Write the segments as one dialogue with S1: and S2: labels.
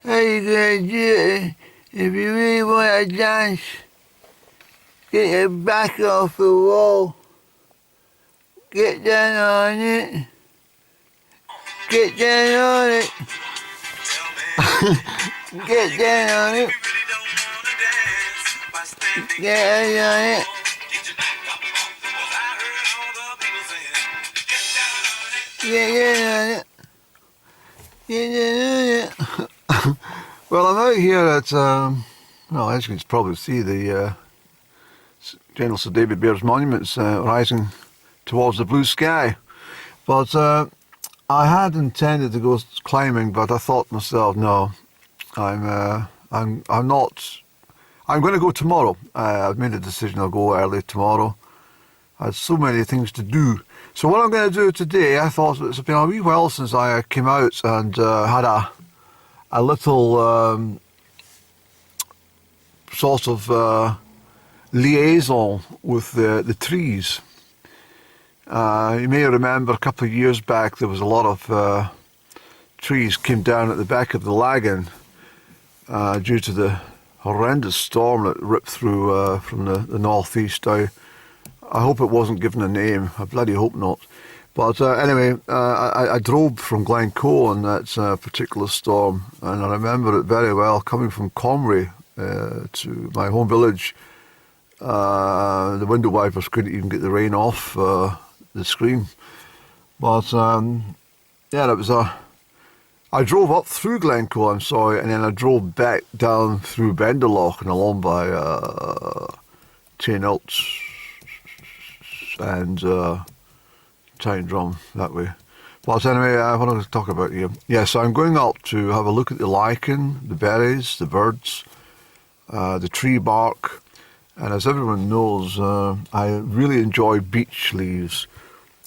S1: How you gonna do it? If you really want to dance, get your back off the wall. Get down on it. Get down on it. Get down on it. Get down on it. Get down on it. Get down on it. Well, I'm out here at, well, as you can probably see, the General Sir David Bear's monuments rising towards the blue sky. But I had intended to go climbing, but I thought to myself, no, I'm not. I'm going to go tomorrow. I've made a decision. I'll go early tomorrow. I had so many things to do. So what I'm going to do today, I thought it's been a wee while since I came out and had a little sort of liaison with the trees. You may remember a couple of years back there was a lot of trees came down at the back of the Lagan due to the horrendous storm that ripped through from the northeast. I hope it wasn't given a name. I bloody hope not. But anyway, I drove from Glencoe on that particular storm, and I remember it very well coming from Comrie to my home village. The window wipers couldn't even get the rain off the screen. But yeah, it was I drove up through Glencoe, I'm sorry, and then I drove back down through Benderloch and along by Tainelt and Tyne Drum that way. But anyway, I want to talk about here. Yeah, so I'm going up to have a look at the lichen, the berries, the birds, the tree bark, and as everyone knows, I really enjoy beech leaves,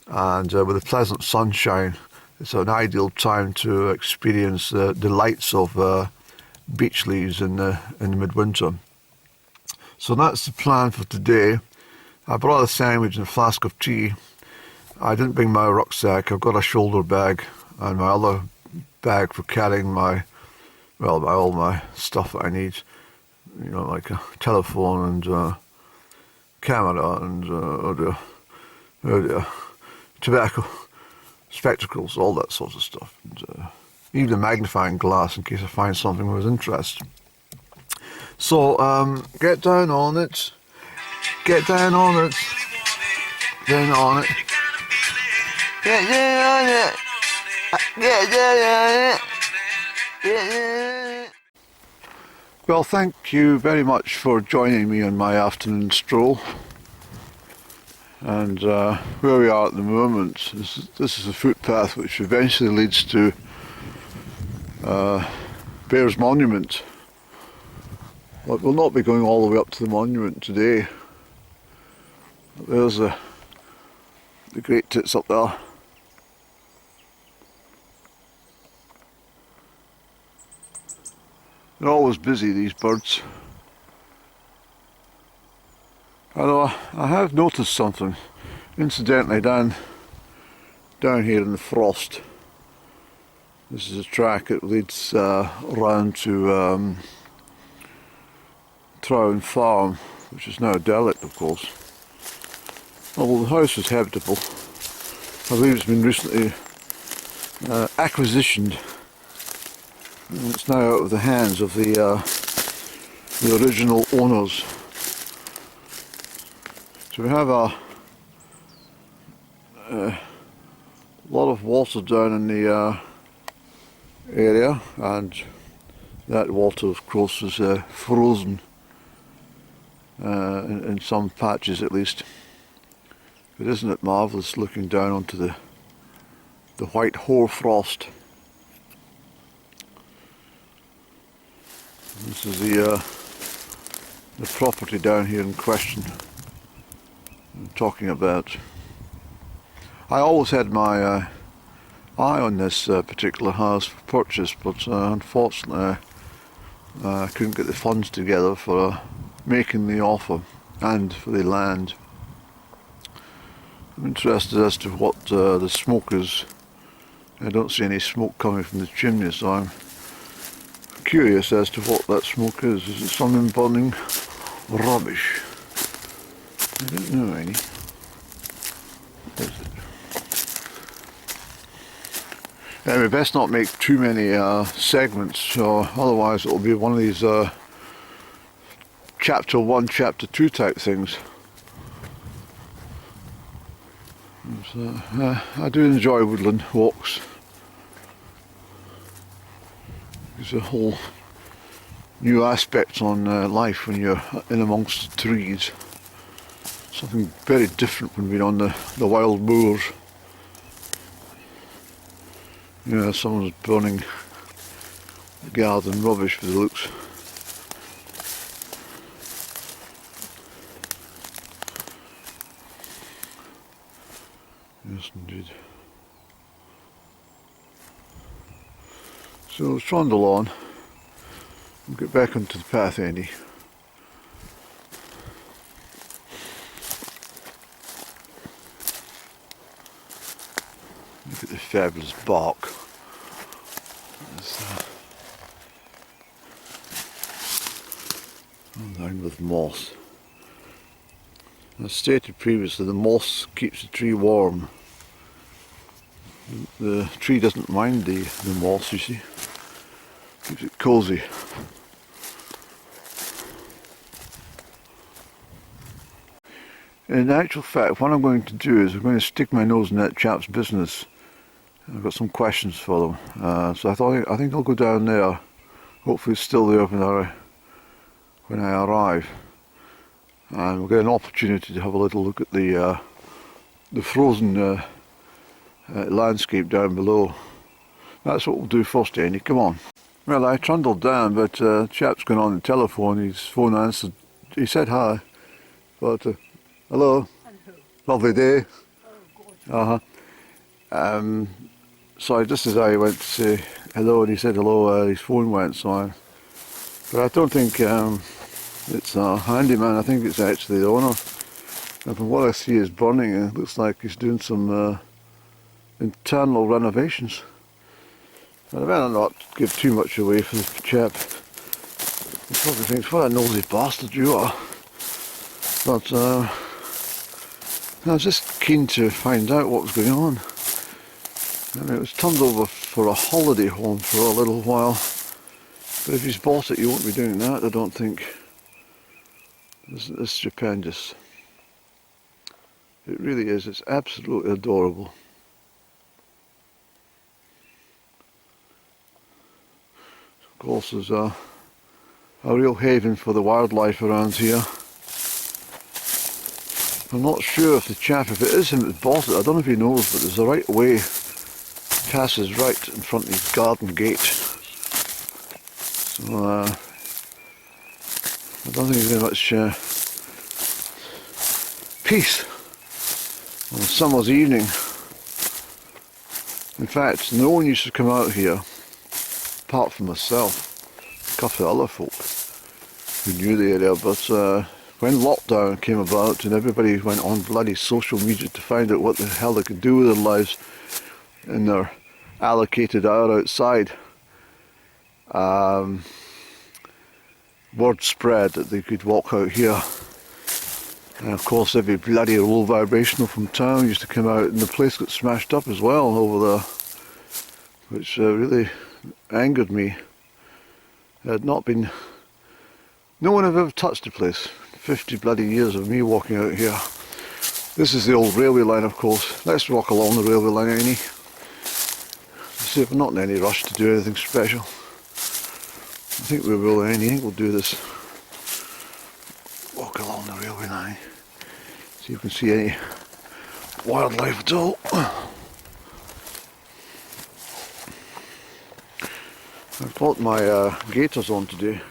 S1: and with the pleasant sunshine, it's an ideal time to experience the delights of beech leaves in the midwinter. So that's the plan for today. I brought a sandwich and a flask of tea. I didn't bring my rucksack. I've got a shoulder bag and my other bag for carrying all my stuff that I need. You know, like a telephone and camera and tobacco, spectacles, all that sort of stuff. And, even a magnifying glass in case I find something of interest. So get down on it. Get down on it. Down on it. Get down on it. Get down on it. Get down on it. Well, thank you very much for joining me on my afternoon stroll. And where we are at the moment, this is a footpath which eventually leads to Bear's Monument. But we'll not be going all the way up to the monument today. There's the great tits up there. They're always busy, these birds. Although I have noticed something, incidentally, down here in the frost. This is a track that leads round to Trowen Farm, which is now derelict, of course. Although the house is habitable, I believe it's been recently acquisitioned. And it's now out of the hands of the original owners. So we have a lot of water down in the area, and that water, of course, is frozen in some patches at least. But isn't it marvellous looking down onto the white hoarfrost? This is the property down here in question I'm talking about. I always had my eye on this particular house for purchase, but unfortunately I couldn't get the funds together for making the offer and for the land. I'm interested as to what the smoke is. I don't see any smoke coming from the chimney, so I'm curious as to what that smoke is. Is it something burning rubbish? I don't know any. What is it? Anyway, best not make too many segments, so otherwise it'll be one of these chapter 1, chapter 2 type things. So, I do enjoy woodland walks. There's a whole new aspect on life when you're in amongst the trees. Something very different when we're on the wild moors. Yeah, someone's burning garden rubbish for the looks. Yes, indeed. So let's trundle on and get back onto the path, Andy. Look at the fabulous bark. Lined with moss. As stated previously, the moss keeps the tree warm. The tree doesn't mind the moss, you see. Keeps it cosy. In actual fact, what I'm going to do is I'm going to stick my nose in that chap's business. I've got some questions for them. So I think I'll go down there. Hopefully it's still there when I arrive. And we'll get an opportunity to have a little look at the frozen landscape down below. That's what we'll do first, Andy. Come on. Well, I trundled down, but chap's going on the telephone. His phone answered. He said hi, but hello.
S2: Hello.
S1: Lovely day.
S2: Oh, God.
S1: So just as I went to say hello, and he said hello, his phone went. So, but I don't think it's a handyman. I think it's actually the owner. And from what I see, is burning. It looks like he's doing some internal renovations. And I better not give too much away for the chap. He probably thinks, what a nosy bastard you are. But I was just keen to find out what was going on. I mean, it was turned over for a holiday home for a little while. But if he's bought it, he won't be doing that, I don't think. Isn't this stupendous? It really is. It's absolutely adorable. Of course, there's a real haven for the wildlife around here. I'm not sure if the chap, if it is him that bought it, I don't know if he knows, but there's a right way passes right in front of his garden gate. So I don't think there's very much peace on a summer's evening. In fact, no one used to come out here, apart from myself, a couple of other folk who knew the area, but when lockdown came about and everybody went on bloody social media to find out what the hell they could do with their lives in their allocated hour outside, word spread that they could walk out here. And of course every bloody low vibrational from town used to come out, and the place got smashed up as well over there, which really angered me. It had not been, no one had ever touched the place. 50 bloody years of me walking out here. This is the old railway line, of course. Let's walk along the railway line, Annie. See if we're not in any rush to do anything special. I think we will, Annie. I think we'll do this. Walk along the railway line. See if we can see any wildlife at all. I've bought my gaiters on today.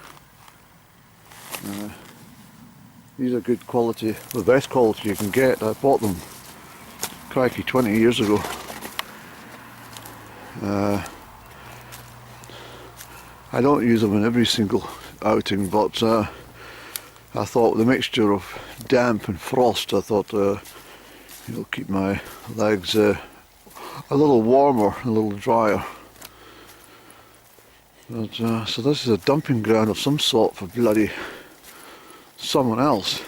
S1: These are good quality, the best quality you can get. I bought them, crikey, 20 years ago. I don't use them in every single outing, but I thought the mixture of damp and frost, I thought it'll keep my legs a little warmer, a little drier. But, so this is a dumping ground of some sort for bloody someone else.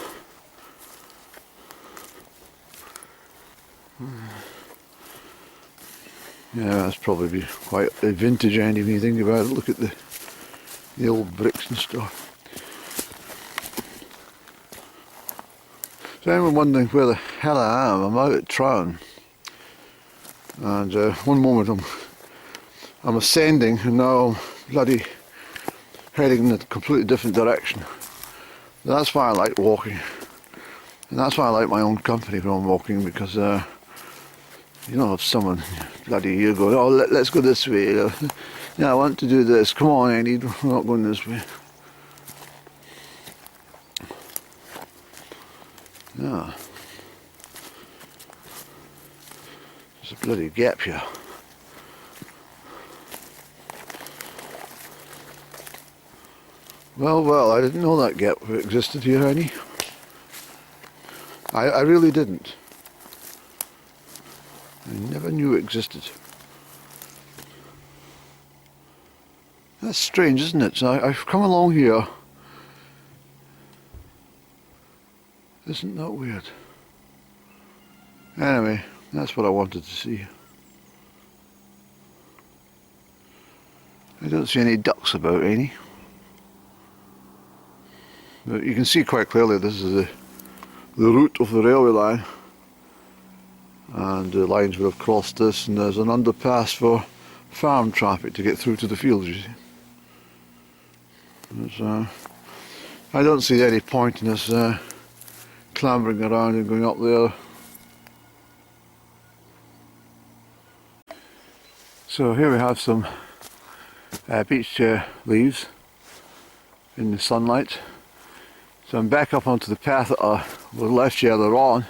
S1: Yeah, that's probably be quite a vintage end if you think about it. Look at the old bricks and stuff. So anyone wondering where the hell I am, I'm out at Trown. And one moment I'm ascending and now I'm bloody heading in a completely different direction. That's why I like walking. And that's why I like my own company when I'm walking, because you don't have someone bloody here going, oh, let's go this way. Yeah, I want to do this. Come on, Andy, we're not going this way. Yeah. There's a bloody gap here. Well, I didn't know that gap existed here, Annie. I really didn't. I never knew it existed. That's strange, isn't it? So I've come along here. Isn't that weird? Anyway, that's what I wanted to see. I don't see any ducks about, any. But you can see quite clearly this is the route of the railway line. And the lines would have crossed this, and there's an underpass for farm traffic to get through to the fields, you see. I don't see any point in us clambering around and going up there. So here we have some beech chair leaves in the sunlight. So I'm back up onto the path that I was left earlier on,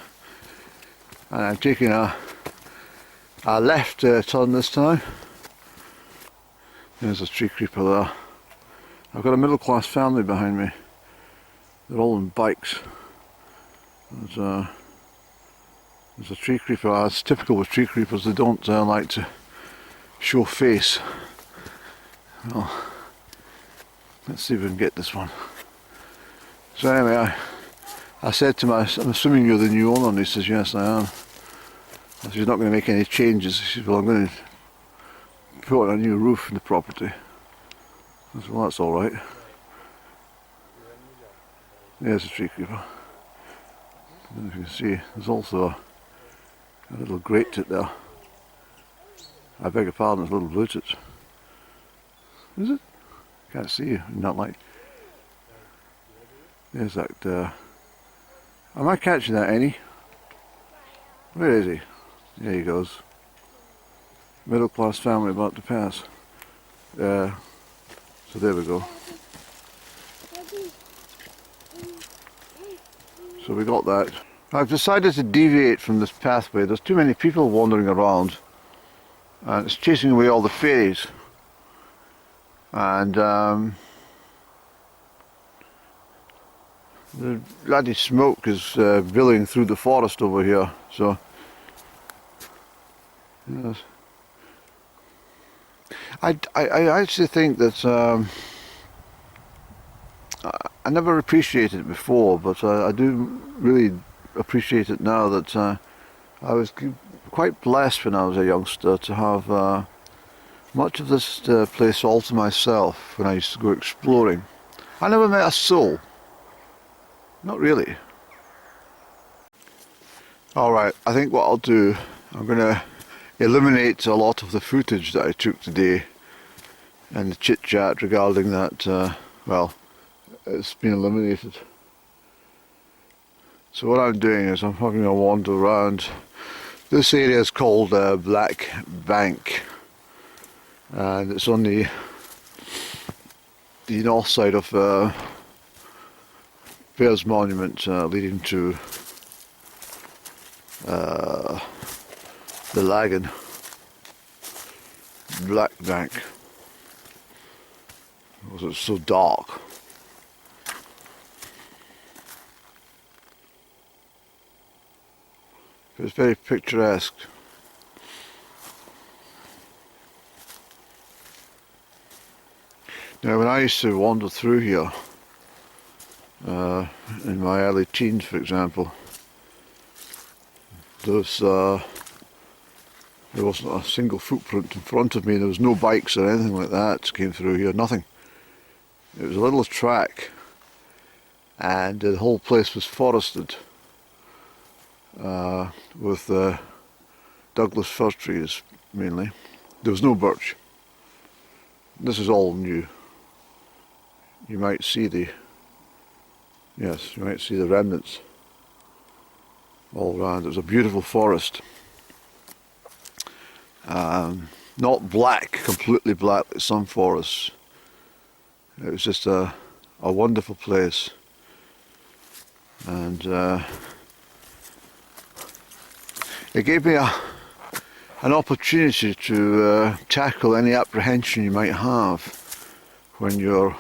S1: and I'm taking a left turn this time. There's a tree creeper there. I've got a middle class family behind me. They're all on bikes. There's a tree creeper. It's typical with tree creepers, they don't like to show face. Well, let's see if we can get this one. So anyway, I said to my, I'm assuming you're the new owner, and he says, yes I am. I said, you're not going to make any changes. He says, well, I'm going to put on a new roof in the property. I said, well, that's alright. There's a tree creeper. I don't know if you can see, there's also a little great tit there. I beg your pardon, it's a little blue tit. Is it? Can't see you in that light. There's that. Am I catching that, Annie? Where is he? There he goes. Middle class family about to pass. So there we go. So we got that. I've decided to deviate from this pathway. There's too many people wandering around, and it's chasing away all the fairies. And the bloody smoke is billowing through the forest over here. So yes. I actually think that I never appreciated it before, but I do really appreciate it now that I was quite blessed when I was a youngster to have much of this place all to myself when I used to go exploring. I never met a soul. Not really. Alright, I think what I'll do, I'm going to eliminate a lot of the footage that I took today and the chit chat regarding that, well, it's been eliminated. So what I'm doing is I'm having a wander around. This area is called Black Bank, and it's on the north side of Bears Monument, leading to the Lagan. Black Bank, because it's so dark. It's very picturesque. When I used to wander through here, in my early teens, for example, there wasn't a single footprint in front of me. There was no bikes or anything like that came through here, nothing. It was a little track, and the whole place was forested with Douglas fir trees mainly. There was no birch. This is all new. You might see the remnants all around. It was a beautiful forest. Not black, completely black like some forests. It was just a wonderful place. And it gave me an opportunity to tackle any apprehension you might have when your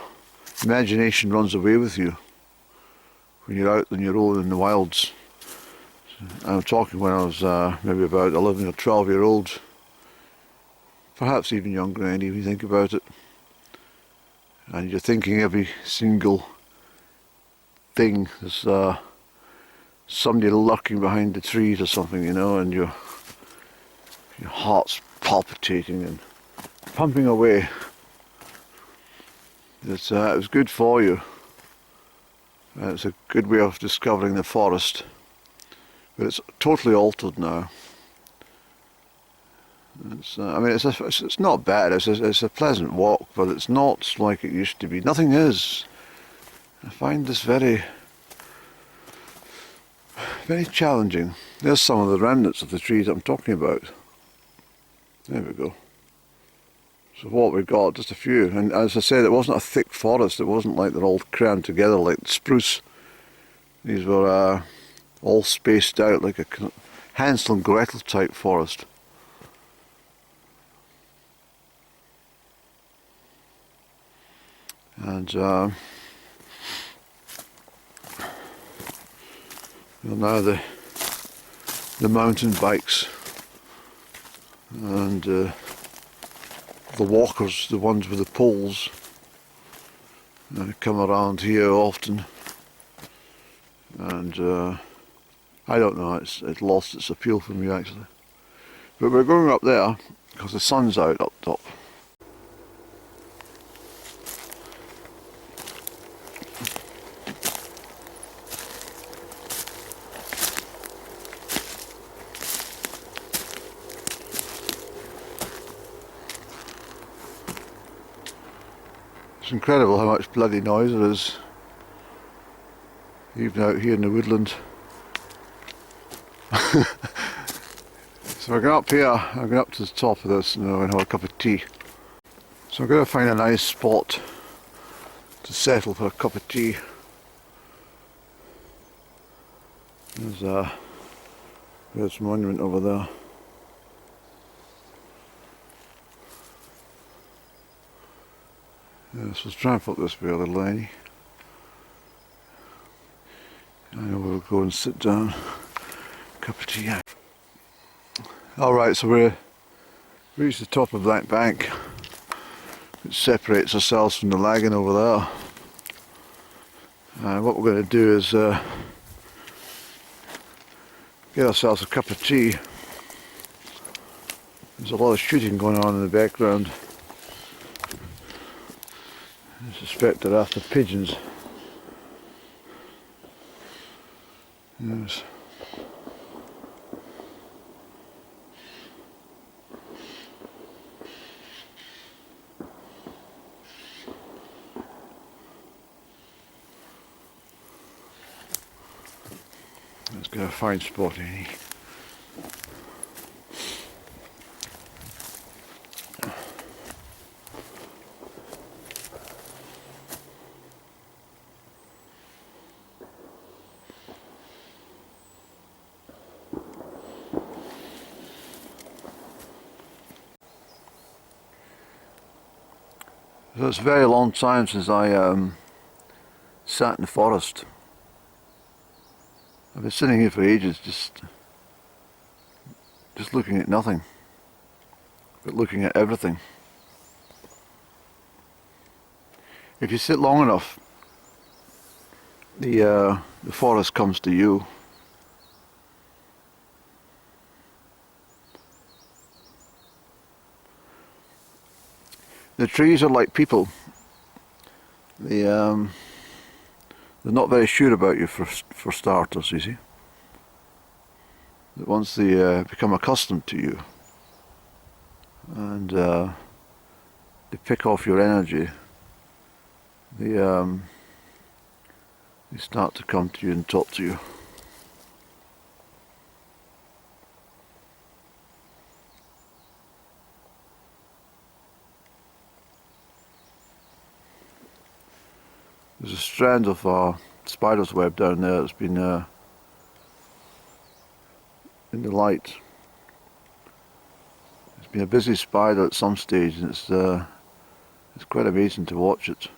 S1: imagination runs away with you, when you're out on your own in the wilds. I'm talking when I was maybe about 11 or 12-year-old, perhaps even younger than if you think about it. And you're thinking every single thing, there's somebody lurking behind the trees or something, you know, and your heart's palpitating and pumping away. It was good for you. It's a good way of discovering the forest. But it's totally altered now. It's not bad. It's a pleasant walk, but it's not like it used to be. Nothing is. I find this very, very challenging. There's some of the remnants of the trees I'm talking about. There we go. So what we've got, just a few. And as I said, it wasn't a thick forest. It wasn't like they're all crammed together like spruce. These were all spaced out like a Hansel and Gretel type forest. And now the mountain bikes and the walkers, the ones with the poles, come around here often. And I don't know, it lost its appeal for me actually. But we're going up there because the sun's out up top. It's incredible how much bloody noise there is, even out here in the woodland. So we're going up here, I'm going up to the top of this now and have a cup of tea. So I'm going to find a nice spot to settle for a cup of tea. There's a monument over there. Yes, let's try and put this way a little, Lenny. I know we'll go and sit down. Cup of tea. Alright, so we've reached the top of that bank, which separates ourselves from the lagoon over there. And what we're going to do is get ourselves a cup of tea. There's a lot of shooting going on in the background. I suspect they're after pigeons. Yes. Let's get a fine spot in. So it's a very long time since I sat in the forest. I've been sitting here for ages, just looking at nothing, but looking at everything. If you sit long enough, the forest comes to you. The trees are like people. They're not very sure about you for starters, you see. But once they become accustomed to you and they pick off your energy, they start to come to you and talk to you. There's a strand of spider's web down there that's been in the light. It's been a busy spider at some stage, and it's quite amazing to watch it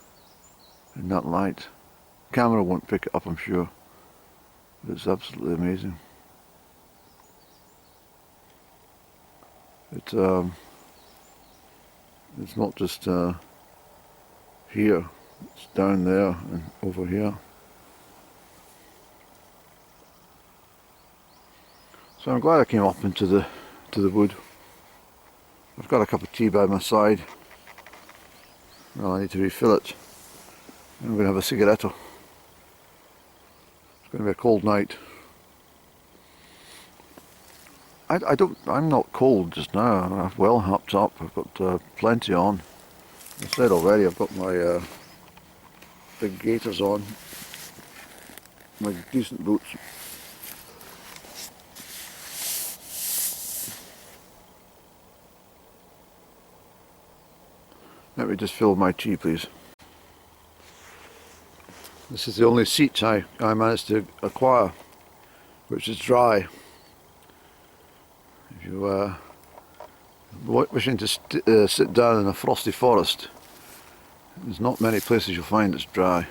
S1: in that light. The camera won't pick it up, I'm sure, but it's absolutely amazing. It's not just here. It's down there and over here. So I'm glad I came up into the wood. I've got a cup of tea by my side. Well, I need to refill it. I'm going to have a cigaretto. It's going to be a cold night. I'm not cold just now. I'm well hopped up. I've got plenty on. I said already, I've got my big gaiters on, my decent boots. Let me just fill my tea, please. This is the only seat I managed to acquire, which is dry. If you wishing to sit down in a frosty forest, there's not many places you'll find it's dry.